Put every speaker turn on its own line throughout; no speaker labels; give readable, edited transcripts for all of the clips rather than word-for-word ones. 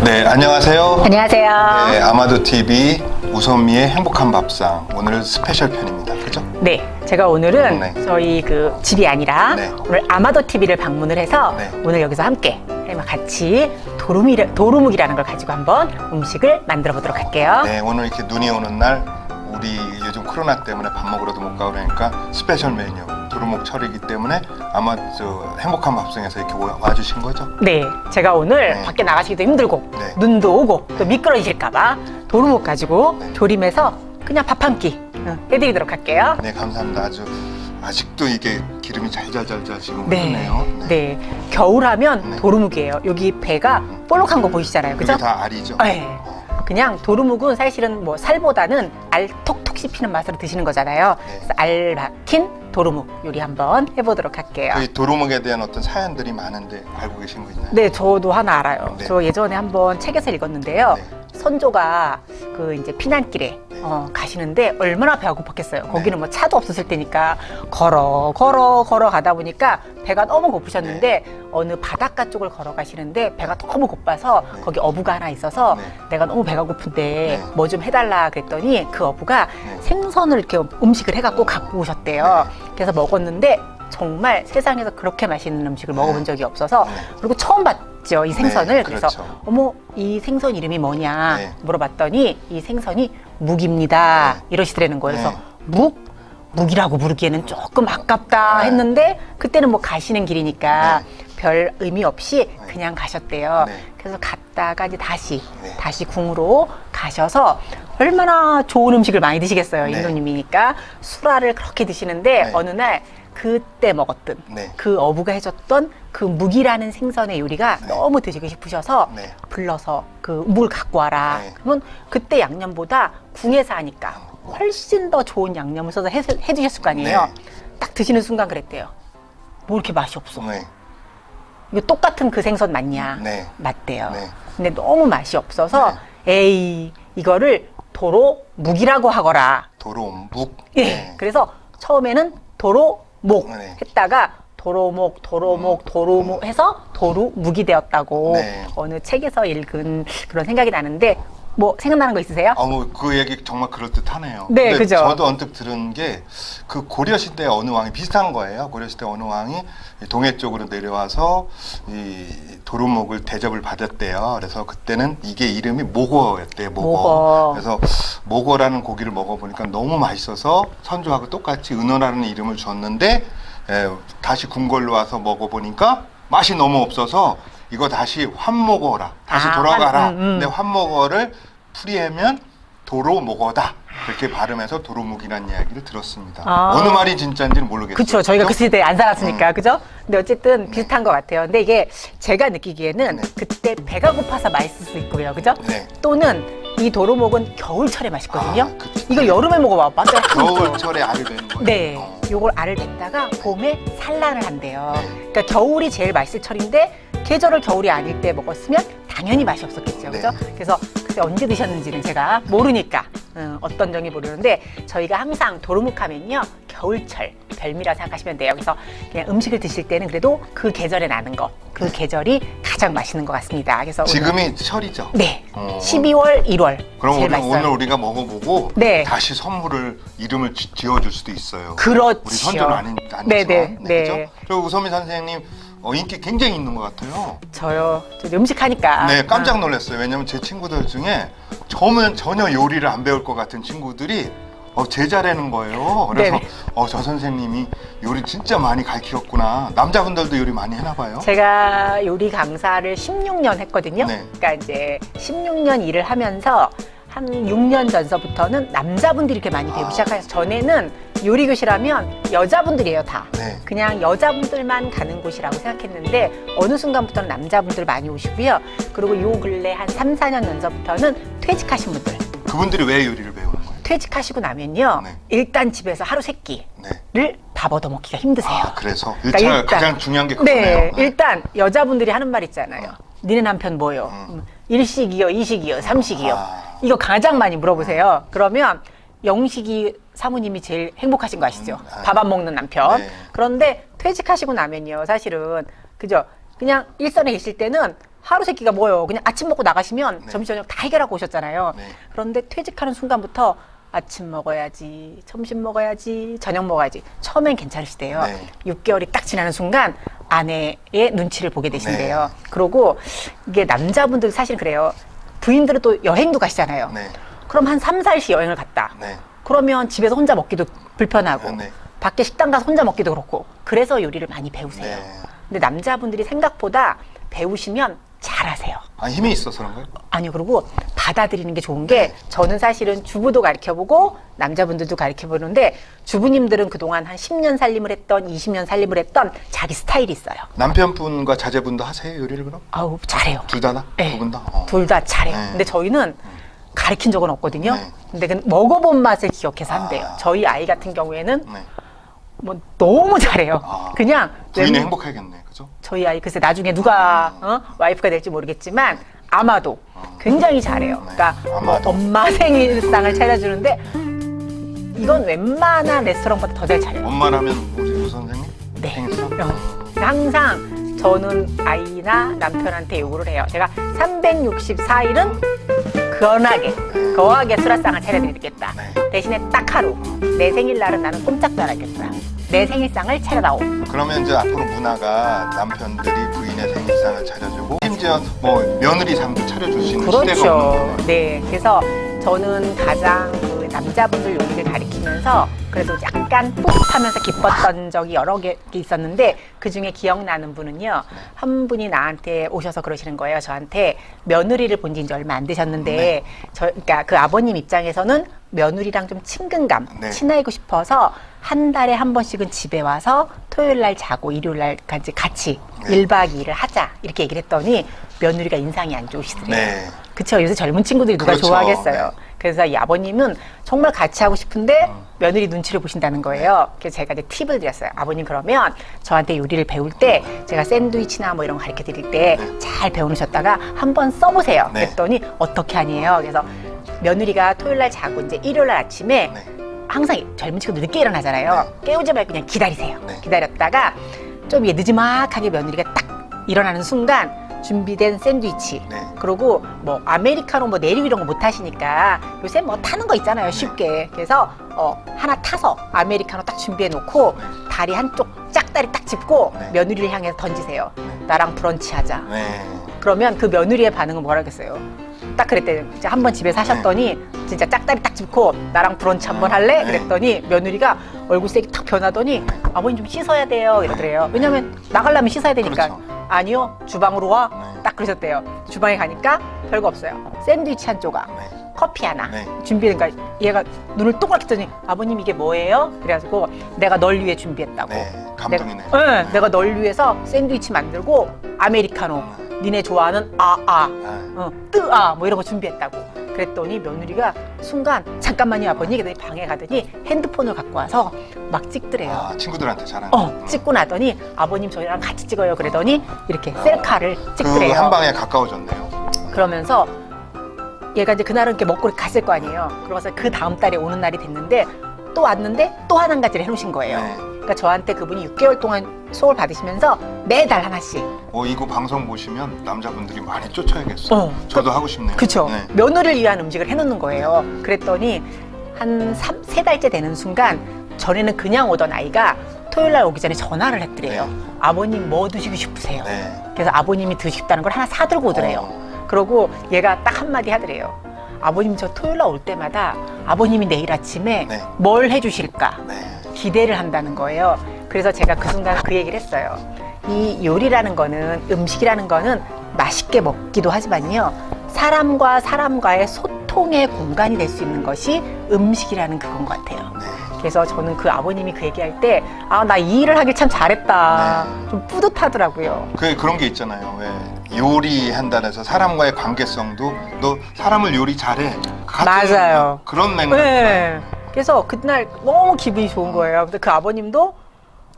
네, 안녕하세요.
안녕하세요.
네, 아마도 TV 우선미의 행복한 밥상 오늘 스페셜 편입니다. 그죠?
네, 제가 오늘은
네.
저희 그 집이 아니라
네.
오늘 아마도 TV를 방문을 해서
네.
오늘 여기서 함께 같이 도루묵이라는 걸 가지고 한번 음식을 만들어 보도록 할게요.
네, 오늘 이렇게 눈이 오는 날 우리 요즘 코로나 때문에 밥 먹으러도 못 가고 그러니까 스페셜 메뉴 도루묵철이기 때문에 아마 저 행복한 밥상에서 이렇게 와주신 거죠?
네, 제가 오늘
네.
밖에 나가시기도 힘들고
네.
눈도 오고 또 미끄러지실까봐 도루묵 가지고
네.
조림해서 그냥 밥 한 끼 해드리도록 할게요.
네, 감사합니다. 아직도 이게 기름이 잘잘잘잘 지금
네,
흐르네요.
네. 겨울하면
네.
도루묵이에요. 여기 배가 볼록한 거 보이시잖아요, 그죠?
그게 다 알이죠?
네. 그냥 도루묵은 사실은 뭐 살보다는 알 톡톡 씹히는 맛으로 드시는 거잖아요.
네.
그래서 알 박힌 도루묵 요리 한번 해보도록 할게요.
이 도루묵에 대한 어떤 사연들이 많은데 알고 계신 거 있나요?
네, 저도 하나 알아요.
네.
저 예전에 한번 책에서 읽었는데요.
네.
선조가 그 이제 피난길에 가시는데 얼마나 배가 고팠겠어요. 거기는 뭐 차도 없었을 때니까 걸어 가다 보니까 배가 너무 고프셨는데 어느 바닷가 쪽을 걸어가시는데 배가 너무 고파서
네.
거기 어부가 하나 있어서
네.
내가 너무 배가 고픈데
네.
뭐 좀 해달라 그랬더니 그 어부가
네.
생선을 이렇게 음식을 해갖고 갖고 오셨대요. 그래서 먹었는데 정말 세상에서 그렇게 맛있는 음식을 먹어본 적이 없어서
네.
그리고 처음 봤죠, 이 생선을.
네,
그래서
그렇죠.
어머, 이 생선 이름이 뭐냐
네.
물어봤더니 이 생선이 묵입니다.
네.
이러시더라는 거예요. 그래서
네.
묵이라고 부르기에는 조금 아깝다
네.
했는데 그때는 뭐 가시는 길이니까
네.
별 의미 없이 그냥 가셨대요.
네.
그래서 갔다가 이제
네.
다시 궁으로 가셔서 얼마나 좋은 음식을 많이 드시겠어요.
네.
인도님이니까 술알을 그렇게 드시는데
네.
어느 날 그때 먹었던
네.
그 어부가 해줬던 그 묵이라는 생선의 요리가
네.
너무 드시고 싶으셔서
네.
불러서 그 묵을 갖고 와라.
네.
그러면 그때 양념보다 궁에서 하니까 훨씬 더 좋은 양념을 써서 해주셨을 거 아니에요.
네.
딱 드시는 순간 그랬대요. 뭐 이렇게 맛이 없어.
네.
이거 똑같은 그 생선 맞냐?
네.
맞대요.
네.
근데 너무 맛이 없어서 에이 이거를 도로 묵이라고 하거라.
도루묵.
예.
네.
그래서 처음에는 도로목
네.
했다가 도루묵 해서 도루묵이 되었다고
네.
어느 책에서 읽은 그런 생각이 나는데 뭐 생각나는 거 있으세요?
그 얘기 정말 그럴듯하네요.
네,
근데
그죠.
저도 언뜻 들은 게 그 고려 시대 어느 왕이 비슷한 거예요. 고려 시대 어느 왕이 이 동해 쪽으로 내려와서 이 도루묵을 대접을 받았대요. 그래서 그때는 이게 이름이 모거였대요.
모거.
그래서 모거라는 고기를 먹어보니까 너무 맛있어서 선조하고 똑같이 은어라는 이름을 줬는데 다시 궁궐로 와서 먹어보니까 맛이 너무 없어서 이거 다시 환모거라. 다시 돌아가라. 근데 환모거를 풀이하면 도로모거다. 그렇게 발음해서 도루묵이라는 이야기를 들었습니다. 어느 말이 진짜인지는 모르겠어요.
그렇죠. 저희가 그
그죠?
시대에 안 살았으니까, 그죠? 근데 어쨌든 비슷한 것 같아요. 근데 이게 제가 느끼기에는
네.
그때 배가 고파서 맛있을 수 있고요, 그죠?
네.
또는 이 도루묵은 겨울철에 맛있거든요.
그쵸.
이거 여름에 먹어봐.
겨울철에 알을 베는 거예요.
네,
어.
요걸 알을 뱉다가 봄에 산란을 한대요.
네.
그러니까 겨울이 제일 맛있을 철인데 계절을 겨울이 아닐 때 먹었으면 당연히 맛이 없었겠죠, 그죠?
네.
그래서 그때 언제 드셨는지는 제가 모르니까 어떤 정이 모르는데 저희가 항상 도루묵하면요 겨울철 별미라 생각하시면 돼요. 그래서 그냥 음식을 드실 때는 그래도 그 계절에 나는 거, 그 계절이 가장 맛있는 것 같습니다. 그래서 오늘,
지금이 철이죠.
네,
어.
12월, 1월
그럼
제일
오늘
맛있어요.
우리가 먹어보고
네.
다시 선물을 이름을 지어줄 수도 있어요.
그렇죠.
우리 선조는 아니지만.
네네, 네.
그죠? 그리고 우선미 선생님 인기 굉장히 있는 것 같아요.
저요, 저 음식 하니까.
네, 깜짝 놀랐어요. 왜냐면 제 친구들 중에 전혀 요리를 안 배울 것 같은 친구들이 제자라는 거예요. 그래서
네네.
저 선생님이 요리 진짜 많이 가르치셨구나. 남자분들도 요리 많이 해나 봐요.
제가 요리 강사를 16년 했거든요.
네.
그러니까 이제 16년 일을 하면서 한 6년 전서부터는 남자분들이 이렇게 많이 배우기 시작해서 전에는 요리 교실하면 여자분들이에요, 다.
네.
그냥 여자분들만 가는 곳이라고 생각했는데 어느 순간부터는 남자분들 많이 오시고요. 그리고 요 근래 한 3, 4년 전서부터는 퇴직하신 분들.
그분들이 왜 요리를 배우는 거예요?
퇴직하시고 나면요.
네.
일단 집에서 하루 세 끼를
네.
밥 얻어먹기가 힘드세요.
그래서
그러니까 일단-
가장 중요한 게 그거네요.
네, 일단 여자분들이 하는 말 있잖아요. 니네 남편 뭐요?
음.
일식이요, 이식이요, 삼식이요.
아.
이거 가장 많이 물어보세요. 그러면 영식이 사모님이 제일 행복하신 거 아시죠? 밥 안 먹는 남편.
네.
그런데 퇴직하시고 나면요, 사실은 그죠? 그냥 일선에 계실 때는 하루 세끼가 뭐예요? 그냥 아침 먹고 나가시면
네.
점심 저녁 다 해결하고 오셨잖아요.
네.
그런데 퇴직하는 순간부터 아침 먹어야지, 점심 먹어야지, 저녁 먹어야지. 처음엔 괜찮으시대요.
네.
6개월이 딱 지나는 순간 아내의 눈치를 보게 되신대요.
네.
그러고 이게 남자분들 사실 그래요. 부인들은 또 여행도 가시잖아요.
네.
그럼 한 3, 4일씩 여행을 갔다.
네.
그러면 집에서 혼자 먹기도 불편하고
네.
밖에 식당 가서 혼자 먹기도 그렇고 그래서 요리를 많이 배우세요.
네.
근데 남자분들이 생각보다 배우시면 잘하세요.
아, 힘이 있어서 그런가요?
아니요. 그리고 받아들이는 게 좋은 게 저는 사실은 주부도 가르쳐보고 남자분들도 가르쳐보는데 주부님들은 그동안 한 10년 살림을 했던 20년 살림을 했던 자기 스타일이 있어요.
남편분과 자제분도 하세요, 요리를 그럼?
아우 잘해요.
둘 다나?
네.
두 분 다?
둘 다 잘해요.
네.
근데 저희는 가르친 적은 없거든요.
네.
근데 그 먹어본 맛을 기억해서 한대요.
아.
저희 아이 같은 경우에는
네.
뭐 너무 잘해요.
아.
그냥
부인이
웬-
행복하겠네, 그죠?
저희 아이 글쎄 나중에 누가 와이프가 될지 모르겠지만 아마도 굉장히 잘해요.
네.
그러니까 뭐
아마도.
엄마 생일상을 차려주는데 이건 웬만한 레스토랑보다 더 잘 차려요.
엄마라면 우리 유 선생님?
네.
생일상?
항상 저는 아이나 남편한테 요구를 해요. 제가 364일은 거하게 수라상을 차려드리겠다.
네.
대신에 딱 하루 내 생일날은 나는 꼼짝도 안 하겠다. 내 생일상을 차려다오.
그러면 이제 앞으로 문화가 남편들이 부인의 생일상을 차려주고 심지어 뭐 며느리상도 차려줄 수 있는 시대가 오는
그렇죠.
거예요.
네. 그래서 저는 가장 그 남자분들 요리를 가리키면서 그래도 약간 뿌듯하면서 기뻤던 적이 여러 개 있었는데 그중에 기억나는 분은요. 한 분이 나한테 오셔서 그러시는 거예요. 저한테 며느리를 본 지 이제 얼마 안 되셨는데
네.
그러니까 그 아버님 입장에서는 며느리랑 좀 친근감,
네.
친해지고 싶어서 한 달에 한 번씩은 집에 와서 토요일 날 자고 일요일 날까지 같이
네.
1박 2일을 하자 이렇게 얘기를 했더니 며느리가 인상이 안 좋으시더래요.
네.
그쵸. 요새 젊은 친구들이 누가
그렇죠.
좋아하겠어요.
네.
그래서 이 아버님은 정말 같이 하고 싶은데 며느리 눈치를 보신다는 거예요. 그래서 제가 이제 팁을 드렸어요. 아버님 그러면 저한테 요리를 배울 때 제가 샌드위치나 뭐 이런 거 가르쳐 드릴 때 잘 배우셨다가 한번 써보세요.
네.
그랬더니 어떻게 하니에요. 그래서 며느리가 토요일 날 자고 이제 일요일 날 아침에
네.
항상 젊은 친구들 늦게 일어나잖아요. 깨우지 말고 그냥 기다리세요.
네.
기다렸다가 좀 느지막하게 며느리가 딱 일어나는 순간 준비된 샌드위치
네.
그리고 뭐 아메리카노 뭐 내리고 이런 거 못 하시니까 요새 뭐 타는 거 있잖아요 쉽게 그래서 하나 타서 아메리카노 딱 준비해 놓고 다리 한쪽 짝다리 딱 짚고
네.
며느리를 향해서 던지세요. 나랑 브런치 하자.
네.
그러면 그 며느리의 반응은 뭐라겠어요? 딱 그랬대요. 이제 한번 집에서 하셨더니 진짜 짝다리 딱 짚고 나랑 브런치 한번 할래?
네.
그랬더니 며느리가 얼굴 색이 탁 변하더니 아버님 좀 씻어야 돼요 이러더래요. 왜냐면 나가려면 씻어야 되니까.
그렇죠.
아니요 주방으로 와.
네.
딱 그러셨대요. 주방에 가니까 별거 없어요. 샌드위치 한 조각,
네.
커피 하나
네.
준비니까 얘가 눈을 똑바로 했더니 아버님 이게 뭐예요? 그래가지고 내가 널 위해 준비했다고.
네. 감동이네.
내가 널 위해서 샌드위치 만들고 아메리카노 니네 좋아하는 뜨아 뭐 이런 거 준비했다고. 그랬더니 며느리가 순간 잠깐만요 아버님 그랬더니 방에 가더니 핸드폰을 갖고 와서 막 찍더래요.
아, 친구들한테 자랑.
찍고 나더니 아버님 저희랑 같이 찍어요 그러더니 이렇게 셀카를 찍더래요.
그 한 방에 가까워졌네요.
그러면서 얘가 이제 그날은 이렇게 먹고 갔을 거 아니에요. 그러면서 그 다음 달에 오는 날이 됐는데 또 왔는데 또 한 가지를 해놓으신 거예요.
네.
그러니까 저한테 그분이 6개월 동안 수업을 받으시면서 매달 하나씩.
이거 방송 보시면 남자분들이 많이 쫓아야겠어요. 저도 하고 싶네요.
그쵸.
네.
며느리를 위한 음식을 해놓는 거예요. 그랬더니 한 3-4달째 되는 순간 전에는 그냥 오던 아이가 토요일 날 오기 전에 전화를 했더래요.
네.
아버님 뭐 드시고 싶으세요?
네.
그래서 아버님이 드시고 싶다는 걸 하나 사들고 오더래요. 그러고 얘가 딱 한마디 하더래요. 아버님 저 토요일 날 올 때마다 아버님이 내일 아침에
네.
뭘 해주실까
네.
기대를 한다는 거예요. 그래서 제가 그 순간 그 얘기를 했어요. 이 요리라는 거는 음식이라는 거는 맛있게 먹기도 하지만요. 사람과 사람과의 소통의 공간이 될 수 있는 것이 음식이라는 그건 것 같아요.
네.
그래서 저는 그 아버님이 그 얘기할 때 나 이 일을 하길 참 잘했다. 좀 뿌듯하더라고요.
그런 게 있잖아요. 왜 요리한다는 해서 사람과의 관계성도 너 사람을 요리 잘해.
맞아요.
그런 맥락.
네. 그래서 그날 너무 기분이 좋은 거예요. 근데 그 아버님도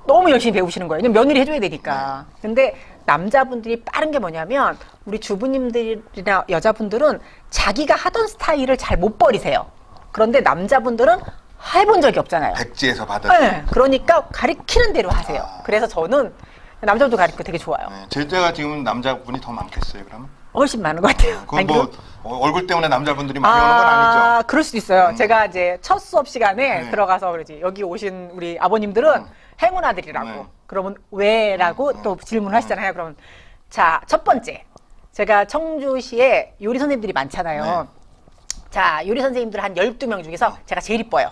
너무 열심히 배우시는 거예요. 왜냐면 며느리 해줘야 되니까. 근데 남자분들이 빠른 게 뭐냐면 우리 주부님들이나 여자분들은 자기가 하던 스타일을 잘 못 버리세요. 그런데 남자분들은 해본 적이 없잖아요.
백지에서 받은.
네. 그러니까 가리키는 대로 하세요. 그래서 저는 남자분도 가르치고 되게 좋아요.
네. 제자가 지금 남자분이 더 많겠어요, 그러면?
훨씬 많은 것 같아요.
그건
아니,
뭐 얼굴 때문에 남자분들이 많이 오는 건 아니죠?
그럴 수도 있어요. 제가 이제 첫 수업 시간에
네.
들어가서 그러지 여기 오신 우리 아버님들은 행운 아들이라고.
네.
그러면 왜라고 또 질문하시잖아요. 그러면 자, 첫 번째. 제가 청주시에 요리 선생님들이 많잖아요.
네.
자, 요리 선생님들 한 12명 중에서 제가 제일 이뻐요.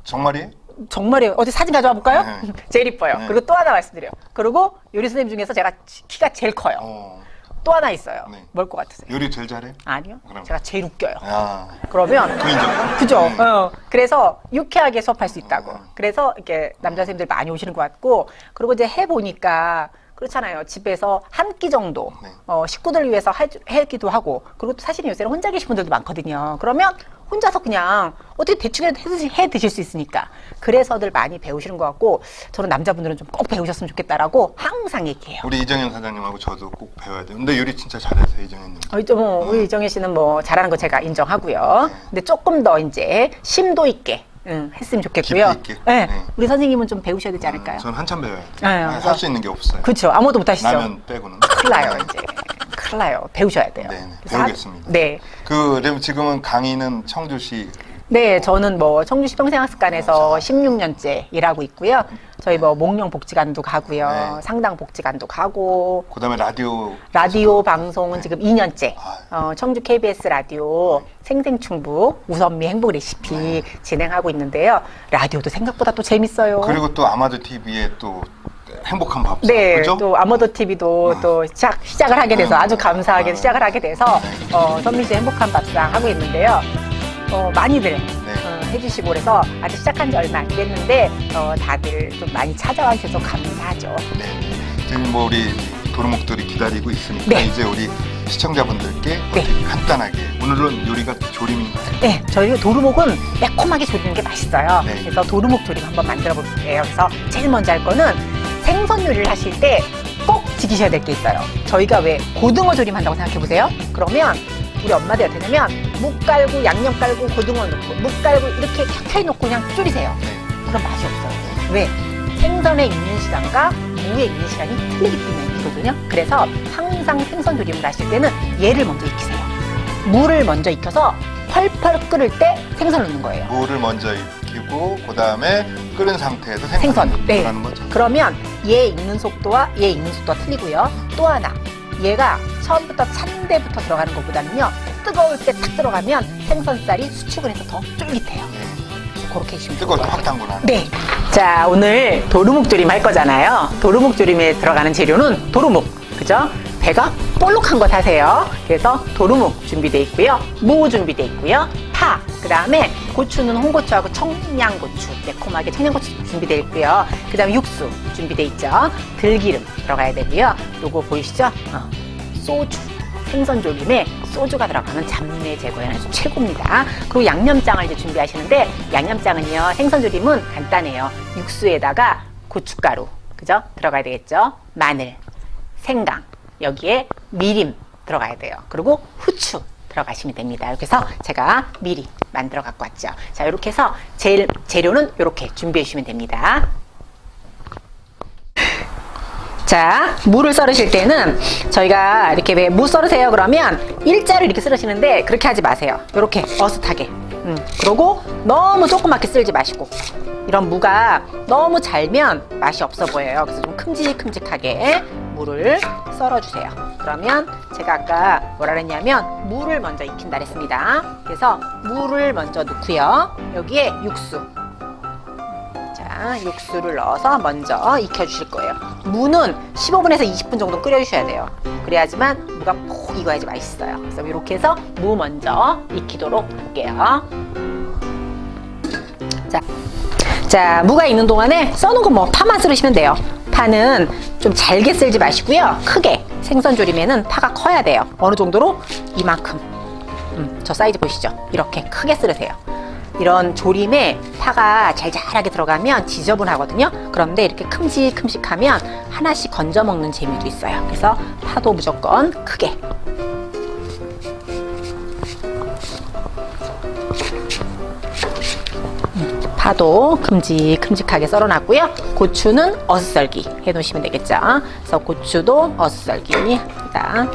정말이에요?
정말이에요. 어디 사진 가져와 볼까요?
네.
제일 이뻐요.
네.
그리고 또 하나 말씀드려요. 그리고 요리 선생님 중에서 제가 키가 제일 커요. 또 하나 있어요.
네.
뭘 것 같으세요?
요리 제일 잘해요?
아니요.
그럼.
제가 제일 웃겨요.
아,
그러면
그 인정.
그죠?
네.
그래서 유쾌하게 수업할 수 있다고.
어.
그래서 이렇게 남자 선생님들 많이 오시는 것 같고, 그리고 이제 해보니까 그렇잖아요. 집에서 한 끼 정도
네.
식구들 위해서 하기도 하고, 그리고 또 사실은 요새는 혼자 계신 분들도 많거든요. 그러면 혼자서 그냥 어떻게 대충이라도 해 드실 수 있으니까. 그래서들 많이 배우시는 것 같고, 저는 남자분들은 좀 꼭 배우셨으면 좋겠다라고 항상 얘기해요.
우리 이정현 사장님하고 저도 꼭 배워야 돼요. 근데 요리 진짜 잘하세요, 이정현님.
우리 이정혜 씨는 뭐 잘하는 거 제가 인정하고요. 근데 조금 더 이제 심도 있게 했으면 좋겠고요.
깊이 있게?
네.
네.
우리 선생님은 좀 배우셔야 되지 않을까요?
저는 한참 배워요.
네,
할 수 있는 게 없어요.
그렇죠. 아무도 못 하시죠.
라면 빼고는.
큰일 나요, 이제. 큰일 나요. 배우셔야 돼요.
네, 네.
그래서
배우겠습니다.
네.
그럼 지금은 강의는 청주시
네, 저는 뭐 청주시 평생학습관에서 16년째 일하고 있고요. 저희 뭐 목령 복지관도 가고요.
네.
상당 복지관도 가고.
그다음에
라디오 방송은
네.
지금 2년째
아.
청주 KBS 라디오 생생충북 우선미 행복 레시피
네.
진행하고 있는데요. 라디오도 생각보다 또 재밌어요.
그리고 또 아마도 TV에 또 행복한 밥상.
네,
그죠?
또 아머더 TV도 또 시작을 하게 돼서 아주 감사하게
네.
시작을 하게 돼서 선미 씨 행복한 밥상 하고 있는데요. 많이들 해주시고 그래서 아직 시작한 지 얼마 안 됐는데 다들 좀 많이 찾아와 주셔서 감사하죠.
네. 지금 뭐 우리 도루묵들이 기다리고 있으니까
네.
이제 우리 시청자분들께
네.
어떻게 간단하게 오늘은 요리가 조림인가요?
네, 저희 도루묵은 매콤하게 조리는 게 맛있어요.
네.
그래서 도루묵 조림 한번 만들어 볼게요. 그래서 제일 먼저 할 거는 생선 요리를 하실 때 꼭 지키셔야 될 게 있어요. 저희가 왜 고등어 조림 한다고 생각해 보세요. 그러면 우리 엄마들 어떻게 하냐면 묵 깔고 양념 깔고 고등어 넣고 묵 깔고 이렇게 켜켜이 놓고 그냥 졸이세요.
네.
그럼 맛이 없어요. 왜? 생선에 있는 시간과 무에 있는 시간이 틀리기 때문이거든요. 그래서 항상 생선 조림을 하실 때는 얘를 먼저 익히세요. 물을 먼저 익혀서 펄펄 끓을 때 생선을 넣는 거예요.
물을 먼저 익히고 그다음에 끓은 상태에서
생선.
생선을
네.
들어가는 거죠.
그러면 얘 익는 속도와 얘 익는 속도가 틀리고요. 또 하나, 얘가 처음부터 찬데부터 들어가는 것보다는요. 뜨거울 때 탁 들어가면 생선살이 수축을 해서 더 쫄깃해요.
네.
그렇게 해주시면
뜨거울 때
좋을
확
것 같아요.
담그나.
네. 자, 오늘 도루묵 조림 할 거잖아요. 도루묵 조림에 들어가는 재료는 도루묵. 그죠? 배가 볼록한 거 사세요. 그래서 도루묵 준비되어 있고요. 무 준비되어 있고요. 파, 그 다음에 고추는 홍고추하고 청양고추, 매콤하게 청양고추 준비되어 있고요. 그 다음에 육수 준비되어 있죠. 들기름 들어가야 되고요. 요거 보이시죠? 소주. 생선조림에 소주가 들어가면 잡내 제거에 아주 최고입니다. 그리고 양념장을 이제 준비하시는데 양념장은요. 생선조림은 간단해요. 육수에다가 고춧가루, 그죠? 들어가야 되겠죠? 마늘, 생강, 여기에 미림 들어가야 돼요. 그리고 후추 들어가시면 됩니다. 그래서 제가 미리 만들어 갖고 왔죠. 자, 이렇게 해서 재료는 이렇게 준비해 주시면 됩니다. 자, 무를 썰으실 때는 저희가 이렇게 왜 무 썰으세요 그러면 일자로 이렇게 썰으시는데 그렇게 하지 마세요. 이렇게 어슷하게. 그리고 너무 조그맣게 썰지 마시고 이런 무가 너무 잘면 맛이 없어 보여요. 그래서 좀 큼직큼직하게 무를 썰어주세요. 그러면 제가 아까 뭐라 그랬냐면 무를 먼저 익힌다 그랬습니다. 그래서 무를 먼저 넣고요. 여기에 육수. 자, 육수를 넣어서 먼저 익혀주실 거예요. 무는 15분에서 20분 정도 끓여주셔야 돼요. 그래야지만 무가 푹 익어야지 맛있어요. 그래서 이렇게 해서 무 먼저 익히도록 할게요. 자, 무가 익는 동안에 써놓은 거 뭐 파만 썰으시면 돼요. 파는 좀 잘게 썰지 마시고요. 크게. 생선 조림에는 파가 커야 돼요. 어느 정도로? 이만큼. 저 사이즈 보시죠? 이렇게 크게 썰으세요. 이런 조림에 파가 잘잘하게 들어가면 지저분하거든요. 그런데 이렇게 큼직큼직하면 하나씩 건져 먹는 재미도 있어요. 그래서 파도 무조건 크게. 파도 큼직큼직하게 썰어놨고요. 고추는 어슷썰기 해놓으시면 되겠죠. 그래서 고추도 어슷썰기 합니다.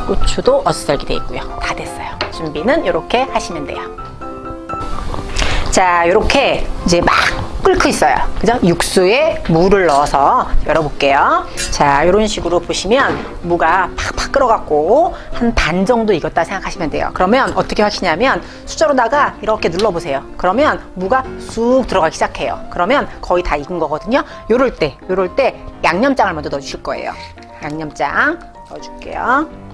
고추도 어슷썰기 되어 있고요. 다 됐어요. 준비는 이렇게 하시면 돼요. 자, 이렇게 이제 막 끓고 있어요. 그죠? 육수에 물을 넣어서 열어볼게요. 자, 이런 식으로 보시면 무가 팍팍 끓어갖고 한 반 정도 익었다 생각하시면 돼요. 그러면 어떻게 하시냐면 수저로다가 이렇게 눌러보세요. 그러면 무가 쑥 들어가기 시작해요. 그러면 거의 다 익은 거거든요. 요럴 때 양념장을 먼저 넣어주실 거예요. 양념장 넣어줄게요.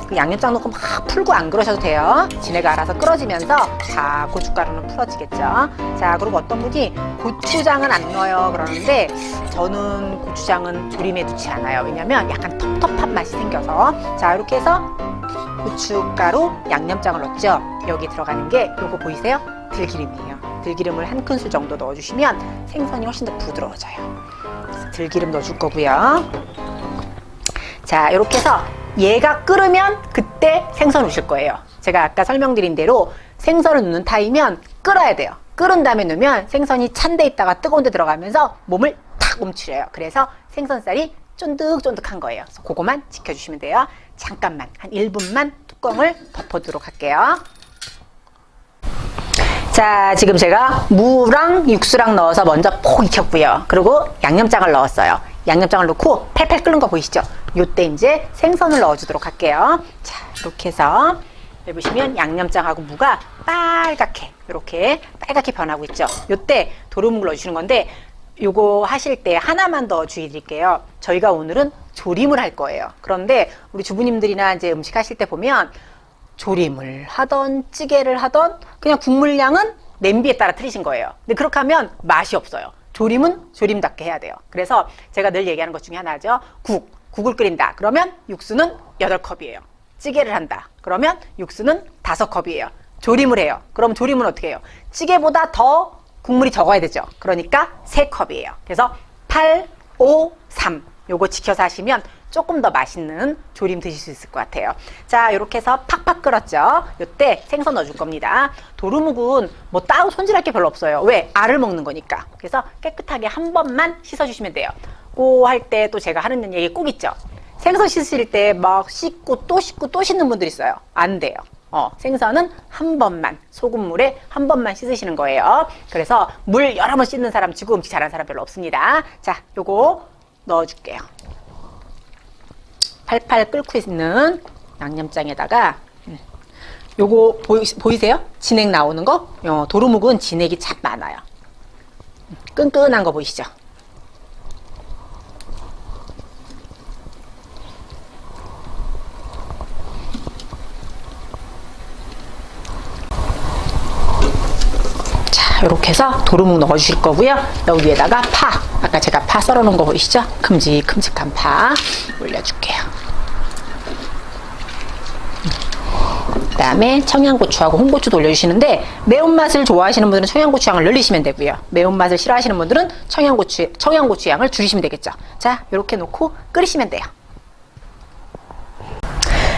그 양념장 넣고 막 풀고 안 그러셔도 돼요. 지네가 알아서 끓어지면서 다 고춧가루는 풀어지겠죠. 자, 그리고 어떤 분이 고추장은 안 넣어요 그러는데 저는 고추장은 조림에 넣지 않아요. 왜냐면 약간 텁텁한 맛이 생겨서. 자, 이렇게 해서 고춧가루 양념장을 넣었죠. 여기 들어가는 게 요거 보이세요? 들기름이에요. 들기름을 한 큰술 정도 넣어주시면 생선이 훨씬 더 부드러워져요. 그래서 들기름 넣어줄 거고요. 자, 이렇게 해서 얘가 끓으면 그때 생선 넣으실 거예요. 제가 아까 설명드린 대로 생선을 넣는 타이면 끓어야 돼요. 끓은 다음에 넣으면 생선이 찬 데 있다가 뜨거운 데 들어가면서 몸을 탁 움츠려요. 그래서 생선살이 쫀득쫀득한 거예요. 그래서 그거만 지켜주시면 돼요. 잠깐만 한 1분만 뚜껑을 덮어두도록 할게요. 자, 지금 제가 무랑 육수랑 넣어서 먼저 폭 익혔고요. 그리고 양념장을 넣었어요. 양념장을 넣고 팔팔 끓는 거 보이시죠? 요때 이제 생선을 넣어주도록 할게요. 자, 이렇게 해서 여기 보시면 양념장하고 무가 이렇게 빨갛게 변하고 있죠. 요때 도루묵을 넣어주시는 건데 요거 하실 때 하나만 더 주의 드릴게요. 저희가 오늘은 조림을 할 거예요. 그런데 우리 주부님들이나 이제 음식 하실 때 보면 조림을 하던 찌개를 하던 그냥 국물량은 냄비에 따라 틀리신 거예요. 근데 그렇게 하면 맛이 없어요. 조림은 조림답게 해야 돼요. 그래서 제가 늘 얘기하는 것 중에 하나죠. 국을 끓인다. 그러면 육수는 8컵이에요. 찌개를 한다. 그러면 육수는 5컵이에요. 조림을 해요. 그럼 조림은 어떻게 해요? 찌개보다 더 국물이 적어야 되죠. 그러니까 3컵이에요. 그래서 8, 5, 3 요거 지켜서 하시면 조금 더 맛있는 조림 드실 수 있을 것 같아요. 자, 이렇게 해서 팍팍 끓었죠. 이때 생선 넣어줄 겁니다. 도루묵은 뭐 따로 손질할 게 별로 없어요. 왜? 알을 먹는 거니까. 그래서 깨끗하게 한 번만 씻어주시면 돼요. 고 할 때 또 제가 하는 얘기 꼭 있죠. 생선 씻으실 때 막 씻고 또 씻는 분들 있어요. 안 돼요. 생선은 한 번만, 소금물에 한 번만 씻으시는 거예요. 그래서 물 여러 번 씻는 사람 치고 음식 잘하는 사람 별로 없습니다. 자, 요거 넣어줄게요. 팔팔 끓고 있는 양념장에다가 요거 보이세요? 진액 나오는 거? 도루묵은 진액이 참 많아요. 끈끈한 거 보이시죠? 자, 이렇게 해서 도루묵 넣어주실 거고요. 여기에다가 아까 제가 파 썰어놓은 거 보이시죠? 큼직큼직한 파 올려줄게요. 그 다음에 청양고추하고 홍고추도 올려주시는데 매운맛을 좋아하시는 분들은 청양고추 양을 늘리시면 되고요. 매운맛을 싫어하시는 분들은 청양고추 양을 줄이시면 되겠죠. 자, 이렇게 놓고 끓이시면 돼요.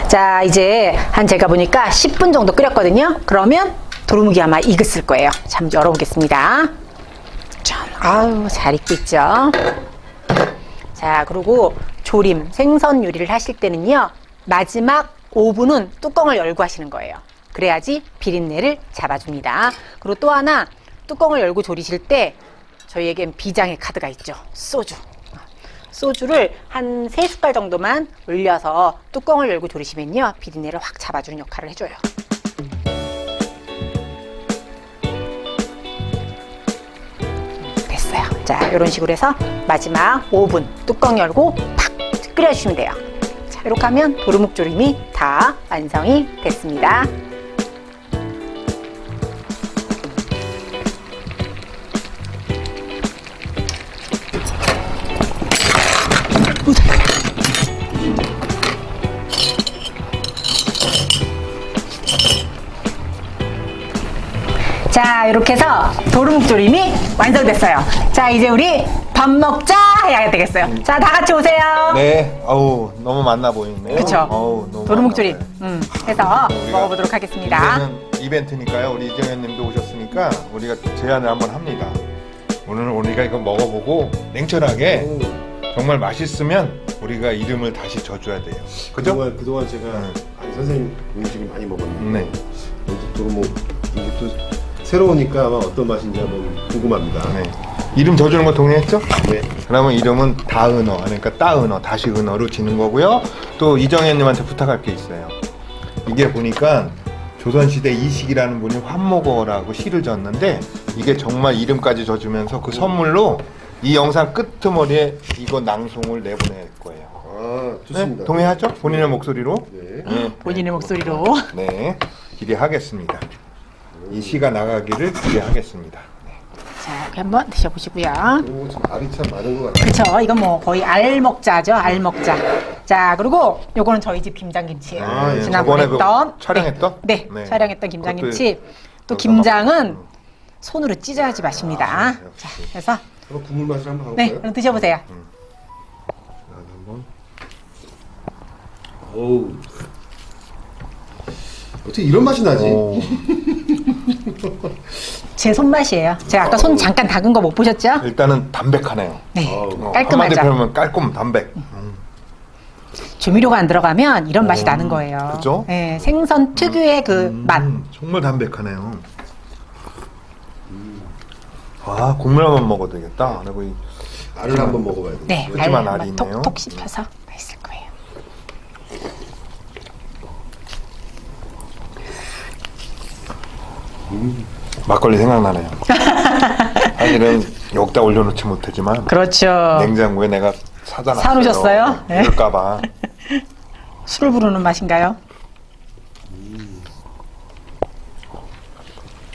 자, 이제 제가 보니까 10분 정도 끓였거든요. 그러면 도루묵이 아마 익었을 거예요. 자, 한번 열어보겠습니다. 아유, 잘 익고 있죠. 자, 그리고 조림, 생선 요리를 하실 때는요, 마지막 5분은 뚜껑을 열고 하시는 거예요. 그래야지 비린내를 잡아줍니다. 그리고 또 하나, 뚜껑을 열고 조리실 때 저희에겐 비장의 카드가 있죠. 소주. 소주를 한 3숟갈 정도만 올려서 뚜껑을 열고 조리시면요, 비린내를 확 잡아주는 역할을 해줘요. 됐어요. 자, 이런 식으로 해서 마지막 5분 뚜껑 열고 팍 끓여주시면 돼요. 자, 이렇게 하면 도루묵조림이 다 완성이 됐습니다. 자, 이렇게 해서 도루묵조림이 완성됐어요. 자, 이제 우리 밥 먹자 해야 되겠어요. 자, 다 같이 오세요.
네, 어우 너무 맛나 보이네요.
그쵸?
어우 너무
도루묵조림
맛나
해서
우리가
먹어보도록 하겠습니다.
이제는 이벤트니까요. 우리 이정현님도 오셨으니까 우리가 제안을 한번 합니다. 오늘 우리가 이거 먹어보고 냉철하게 정말 맛있으면 우리가 이름을 다시 줘줘야 돼요. 그죠?
그동안 제가 아니, 선생님 음식을 많이 먹었는데
네.
도루묵 이게 또 새로우니까 아마 어떤 맛인지 한번 궁금합니다.
네. 이름 줘주는 거 동의했죠?
네.
그러면 이름은 다은어, 그러니까 따은어, 다시 은어로 지는 거고요. 또 이정현님한테 부탁할 게 있어요. 이게 보니까 조선시대 이식이라는 분이 환목어라고 시를 졌는데 이게 정말 이름까지 져주면서 그 선물로 이 영상 끄트머리에 이거 낭송을 내보낼 거예요.
아, 좋습니다.
네? 동의하죠? 본인의 목소리로?
네.
네.
본인의 목소리로.
네, 기대하겠습니다. 이 시가 나가기를 기대하겠습니다.
자, 여기 한번 드셔보시고요.
오, 지금 알이 참 많은 것 같아요.
그쵸? 이건 뭐 거의 알먹자죠, 알먹자. 자, 그리고 요거는 저희 집 김장김치예요.
아, 예.
지난번에
저번에 그
했던
촬영했던?
네,
네.
촬영했던 김장김치. 또
그것도
김장은 손으로 찢어야지 맛입니다.
역시.
자, 그래서
한번 국물 맛을 한번
네,
가볼까요?
그럼 드셔보세요.
한번. 어우. 어떻게 이런 맛이 나지?
오.
제 손맛이에요. 제가 아까 손 잠깐 닦은 거 못 보셨죠?
일단은 담백하네요.
네,
어우,
깔끔하죠.
한마디 표현하면 깔끔 담백.
조미료가 안 들어가면 이런 맛이 나는 거예요.
그죠?
네, 생선 특유의 그 맛.
정말 담백하네요. 아, 국물 한번 먹어도 되겠다. 그리고 이
알을 한번 먹어봐야 돼.
네,
푸짐한
알
알이
한번
있네요.
톡톡 씹혀서 맛있을 거예요.
막걸리 생각나네요. 사실은 여기다 올려놓지 못하지만
그렇죠.
냉장고에 내가 사다 놨어요.
사놓으셨어요? 네.
이럴까봐.
술을 부르는 맛인가요?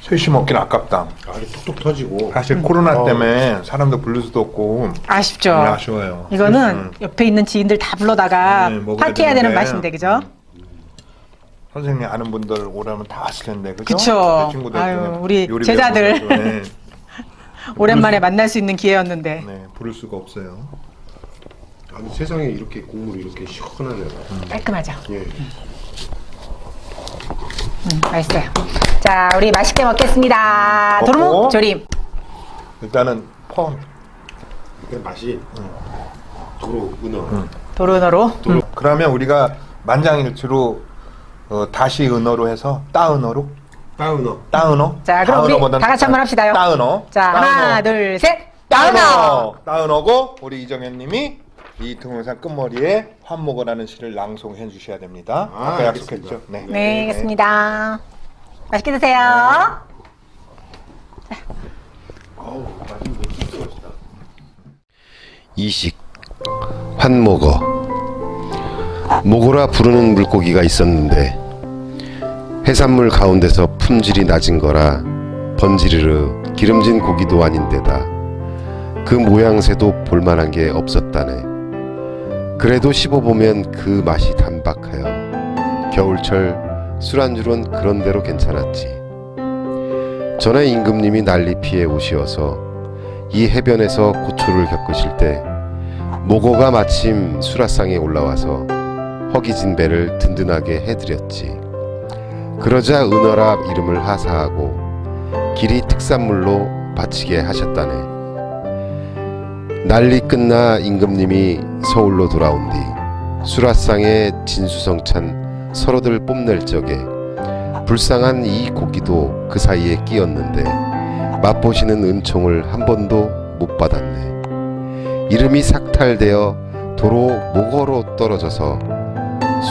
셋이 먹긴 아깝다.
알이 톡톡 터지고.
사실 코로나 때문에 사람도 부를 수도 없고
아쉽죠.
아쉬워요.
이거는 옆에 있는 지인들 다 불러다가
네, 먹어야
파티해야 되는
되는데.
맛인데, 그죠?
선생님 아는 분들 오라면 다 왔을 텐데 그죠?
그쵸.
제 친구들
아유,
중에
우리
요리
제자들.
배우고 네.
오랜만에 만날 수 있는 기회였는데.
네, 부를 수가 없어요.
아니, 세상에 이렇게 국물이 이렇게 시원하네요.
깔끔하죠?
예.
맛있어요. 자, 우리 맛있게 먹겠습니다.
먹고.
도루묵 조림.
일단은 펌.
그 맛이 도로 은어.
도루너로.
그러면 우리가 만장일치로 다시 은어로 해서 따은어로
따은어.
따은어.
자, 그럼 우리
따은어보다는
다 같이 한번 합시다요.
따은어.
자,
따은어.
하나, 둘, 셋. 따은어.
따은어고 우리 이정현님이 이 동영상 끝머리에 환목어라는 시를 낭송해 주셔야 됩니다.
아,
아까
알겠습니다.
약속했죠? 네.
네, 알겠습니다. 맛있게 드세요.
어우, 맛있는 거 진짜 맛있다.
이식 환목어. 목어라 부르는 물고기가 있었는데 해산물 가운데서 품질이 낮은 거라 번지르르 기름진 고기도 아닌데다 그 모양새도 볼만한 게 없었다네. 그래도 씹어보면 그 맛이 단박하여 겨울철 술안주론 그런대로 괜찮았지. 전에 임금님이 난리 피해 오시어서 이 해변에서 고초를 겪으실 때 목어가 마침 수라상에 올라와서 허기진 배를 든든하게 해드렸지. 그러자 은어라 이름을 하사하고 길이 특산물로 바치게 하셨다네. 난리 끝나 임금님이 서울로 돌아온 뒤 수라상에 진수성찬 서로들 뽐낼 적에 불쌍한 이 고기도 그 사이에 끼었는데 맛보시는 은총을 한 번도 못 받았네. 이름이 삭탈되어 도로 목어로 떨어져서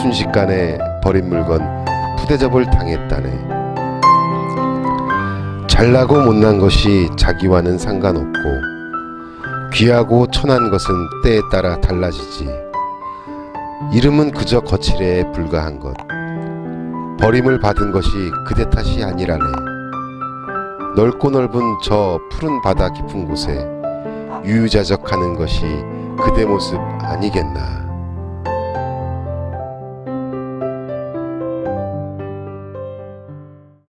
순식간에 버린 물건 푸대접을 당했다네. 잘나고 못난 것이 자기와는 상관없고 귀하고 천한 것은 때에 따라 달라지지. 이름은 그저 거칠에 불과한 것. 버림을 받은 것이 그대 탓이 아니라네. 넓고 넓은 저 푸른 바다 깊은 곳에 유유자적하는 것이 그대 모습 아니겠나.